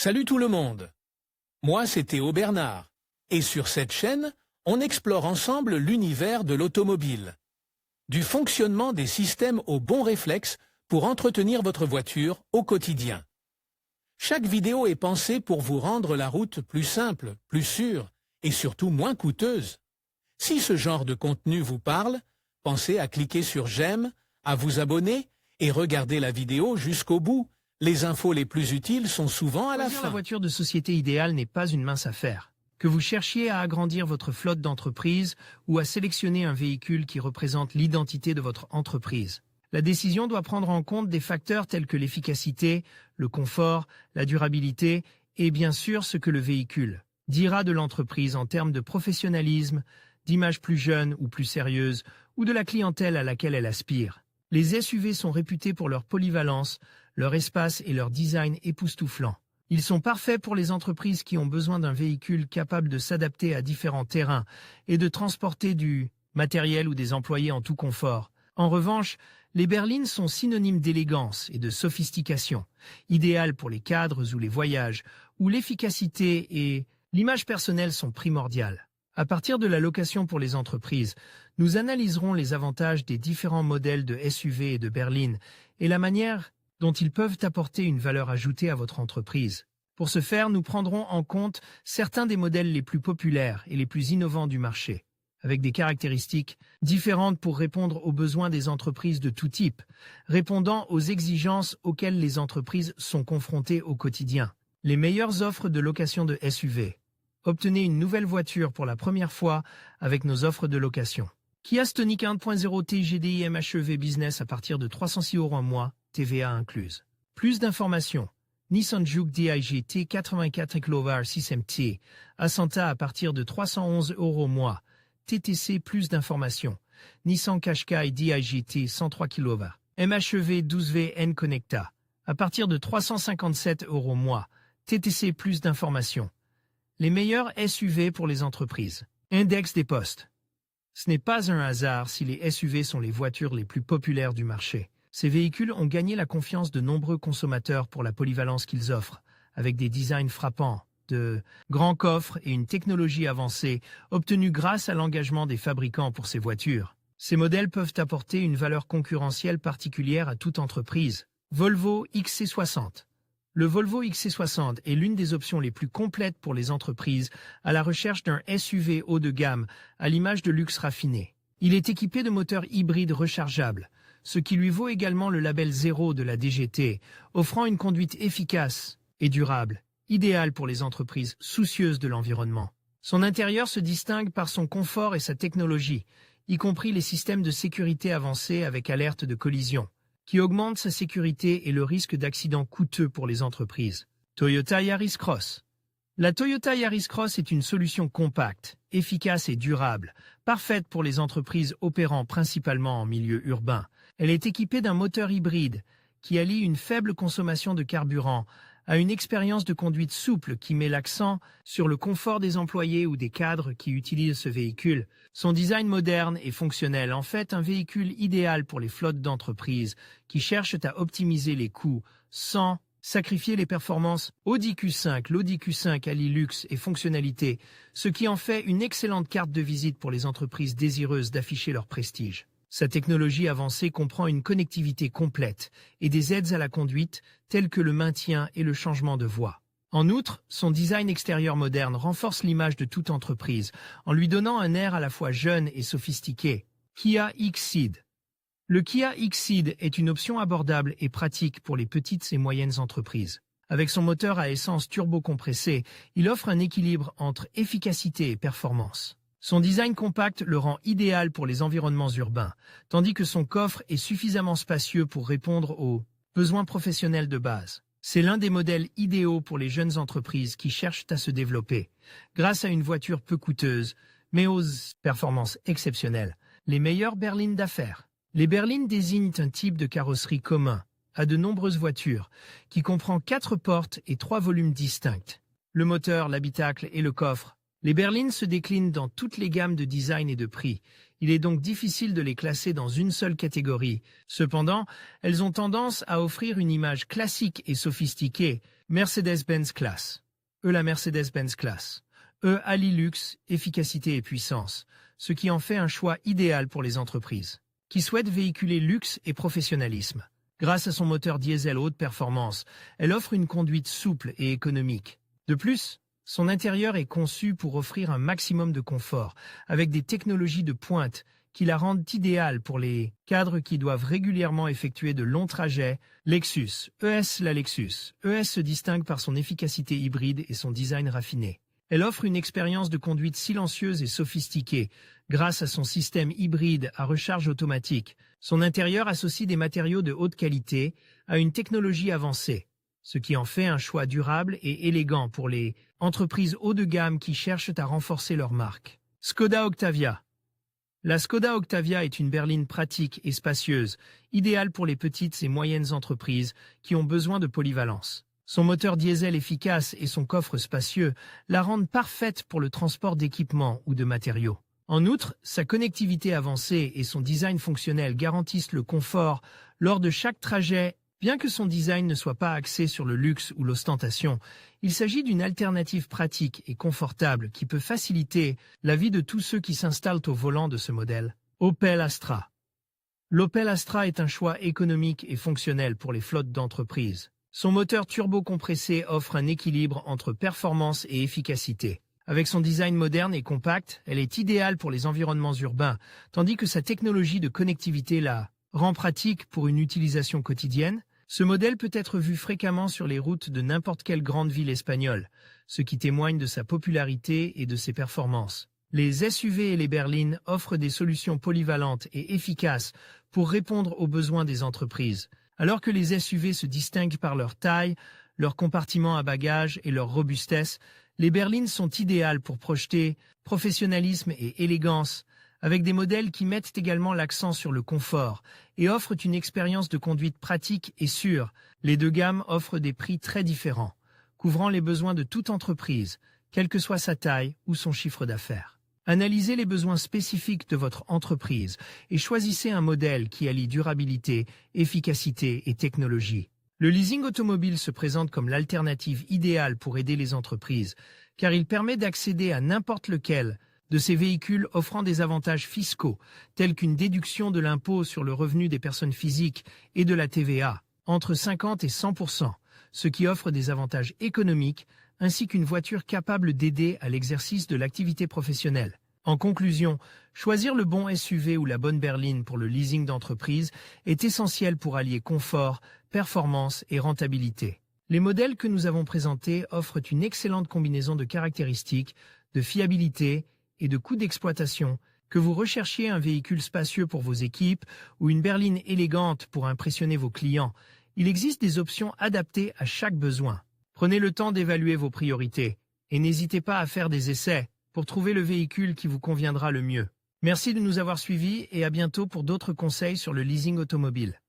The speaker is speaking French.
Salut tout le monde. Moi, c'est Théo Bernard. Et sur cette chaîne, on explore ensemble l'univers de l'automobile. Du fonctionnement des systèmes aux bons réflexes pour entretenir votre voiture au quotidien. Chaque vidéo est pensée pour vous rendre la route plus simple, plus sûre et surtout moins coûteuse. Si ce genre de contenu vous parle, pensez à cliquer sur j'aime, à vous abonner et regarder la vidéo jusqu'au bout. Les infos les plus utiles sont souvent à la fin. La voiture de société idéale n'est pas une mince affaire. Que vous cherchiez à agrandir votre flotte d'entreprise ou à sélectionner un véhicule qui représente l'identité de votre entreprise, la décision doit prendre en compte des facteurs tels que l'efficacité, le confort, la durabilité et bien sûr ce que le véhicule dira de l'entreprise en termes de professionnalisme, d'image plus jeune ou plus sérieuse ou de la clientèle à laquelle elle aspire. Les SUV sont réputés pour leur polyvalence, leur espace et leur design époustouflant. Ils sont parfaits pour les entreprises qui ont besoin d'un véhicule capable de s'adapter à différents terrains et de transporter du matériel ou des employés en tout confort. En revanche, les berlines sont synonymes d'élégance et de sophistication, idéales pour les cadres ou les voyages, où l'efficacité et l'image personnelle sont primordiales. À partir de la location pour les entreprises, nous analyserons les avantages des différents modèles de SUV et de berlines et la manière dont ils peuvent apporter une valeur ajoutée à votre entreprise. Pour ce faire, nous prendrons en compte certains des modèles les plus populaires et les plus innovants du marché, avec des caractéristiques différentes pour répondre aux besoins des entreprises de tout type, répondant aux exigences auxquelles les entreprises sont confrontées au quotidien. Les meilleures offres de location de SUV. Obtenez une nouvelle voiture pour la première fois avec nos offres de location. Kia Stonic 1.0 TGDI MHEV Business à partir de 306 € un mois, TVA incluse. Plus d'informations. Nissan Juke DIGT 84 kW 6MT, Ascenta à partir de 311 € au mois, TTC. Plus d'informations. Nissan Qashqai DIGT 103 kW, MHEV 12VN Connecta, à partir de 357 € au mois, TTC. Plus d'informations. Les meilleurs SUV pour les entreprises. Index des postes. Ce n'est pas un hasard si les SUV sont les voitures les plus populaires du marché. Ces véhicules ont gagné la confiance de nombreux consommateurs pour la polyvalence qu'ils offrent, avec des designs frappants, de grands coffres et une technologie avancée obtenue grâce à l'engagement des fabricants pour ces voitures. Ces modèles peuvent apporter une valeur concurrentielle particulière à toute entreprise. Volvo XC60. Le Volvo XC60 est l'une des options les plus complètes pour les entreprises à la recherche d'un SUV haut de gamme à l'image de luxe raffiné. Il est équipé de moteurs hybrides rechargeables, ce qui lui vaut également le label 0 de la DGT, offrant une conduite efficace et durable, idéale pour les entreprises soucieuses de l'environnement. Son intérieur se distingue par son confort et sa technologie, y compris les systèmes de sécurité avancés avec alerte de collision, qui augmente sa sécurité et le risque d'accidents coûteux pour les entreprises. Toyota Yaris Cross. La Toyota Yaris Cross est une solution compacte, efficace et durable, parfaite pour les entreprises opérant principalement en milieu urbain. Elle est équipée d'un moteur hybride qui allie une faible consommation de carburant à une expérience de conduite souple qui met l'accent sur le confort des employés ou des cadres qui utilisent ce véhicule. Son design moderne et fonctionnel en fait un véhicule idéal pour les flottes d'entreprises qui cherchent à optimiser les coûts sans sacrifier les performances. Audi Q5, l'Audi Q5 allie luxe et fonctionnalité, ce qui en fait une excellente carte de visite pour les entreprises désireuses d'afficher leur prestige. Sa technologie avancée comprend une connectivité complète et des aides à la conduite telles que le maintien et le changement de voie. En outre, son design extérieur moderne renforce l'image de toute entreprise en lui donnant un air à la fois jeune et sophistiqué. Kia Xceed. Le Kia Xceed est une option abordable et pratique pour les petites et moyennes entreprises. Avec son moteur à essence turbo-compressé, il offre un équilibre entre efficacité et performance. Son design compact le rend idéal pour les environnements urbains, tandis que son coffre est suffisamment spacieux pour répondre aux besoins professionnels de base. C'est l'un des modèles idéaux pour les jeunes entreprises qui cherchent à se développer, grâce à une voiture peu coûteuse, mais aux performances exceptionnelles. Les meilleures berlines d'affaires. Les berlines désignent un type de carrosserie commun à de nombreuses voitures, qui comprend 4 portes et 3 volumes distincts. Le moteur, l'habitacle et le coffre. Les berlines se déclinent dans toutes les gammes de design et de prix, Il est donc difficile de les classer dans une seule catégorie. Cependant, elles ont tendance à offrir une image classique et sophistiquée. Mercedes-Benz Classe. La Mercedes-Benz Classe. allie luxe, efficacité et puissance, ce qui en fait un choix idéal pour les entreprises qui souhaitent véhiculer luxe et professionnalisme. Grâce à son moteur diesel haute performance, elle offre une conduite souple et économique. De plus, son intérieur est conçu pour offrir un maximum de confort, avec des technologies de pointe qui la rendent idéale pour les cadres qui doivent régulièrement effectuer de longs trajets. Lexus, la Lexus. ES se distingue par son efficacité hybride et son design raffiné. Elle offre une expérience de conduite silencieuse et sophistiquée, grâce à son système hybride à recharge automatique. Son intérieur associe des matériaux de haute qualité à une technologie avancée, ce qui en fait un choix durable et élégant pour les entreprises haut de gamme qui cherchent à renforcer leur marque. Skoda Octavia. La Skoda Octavia est une berline pratique et spacieuse, idéale pour les petites et moyennes entreprises qui ont besoin de polyvalence. Son moteur diesel efficace et son coffre spacieux la rendent parfaite pour le transport d'équipements ou de matériaux. En outre, sa connectivité avancée et son design fonctionnel garantissent le confort lors de chaque trajet. Bien que son design ne soit pas axé sur le luxe ou l'ostentation, il s'agit d'une alternative pratique et confortable qui peut faciliter la vie de tous ceux qui s'installent au volant de ce modèle. Opel Astra. L'Opel Astra est un choix économique et fonctionnel pour les flottes d'entreprises. Son moteur turbo-compressé offre un équilibre entre performance et efficacité. Avec son design moderne et compact, elle est idéale pour les environnements urbains, tandis que sa technologie de connectivité la rend pratique pour une utilisation quotidienne. Ce modèle peut être vu fréquemment sur les routes de n'importe quelle grande ville espagnole, ce qui témoigne de sa popularité et de ses performances. Les SUV et les berlines offrent des solutions polyvalentes et efficaces pour répondre aux besoins des entreprises. Alors que les SUV se distinguent par leur taille, leur compartiment à bagages et leur robustesse, les berlines sont idéales pour projeter professionnalisme et élégance, avec des modèles qui mettent également l'accent sur le confort et offrent une expérience de conduite pratique et sûre. Les deux gammes offrent des prix très différents, couvrant les besoins de toute entreprise, quelle que soit sa taille ou son chiffre d'affaires. Analysez les besoins spécifiques de votre entreprise et choisissez un modèle qui allie durabilité, efficacité et technologie. Le leasing automobile se présente comme l'alternative idéale pour aider les entreprises, car il permet d'accéder à n'importe lequel de ces véhicules offrant des avantages fiscaux, tels qu'une déduction de l'impôt sur le revenu des personnes physiques et de la TVA, entre 50 et 100%, ce qui offre des avantages économiques, ainsi qu'une voiture capable d'aider à l'exercice de l'activité professionnelle. En conclusion, choisir le bon SUV ou la bonne berline pour le leasing d'entreprise est essentiel pour allier confort, performance et rentabilité. Les modèles que nous avons présentés offrent une excellente combinaison de caractéristiques, de fiabilité et de coûts d'exploitation. Que vous recherchiez un véhicule spacieux pour vos équipes ou une berline élégante pour impressionner vos clients, il existe des options adaptées à chaque besoin. Prenez le temps d'évaluer vos priorités et n'hésitez pas à faire des essais pour trouver le véhicule qui vous conviendra le mieux. Merci de nous avoir suivis et à bientôt pour d'autres conseils sur le leasing automobile.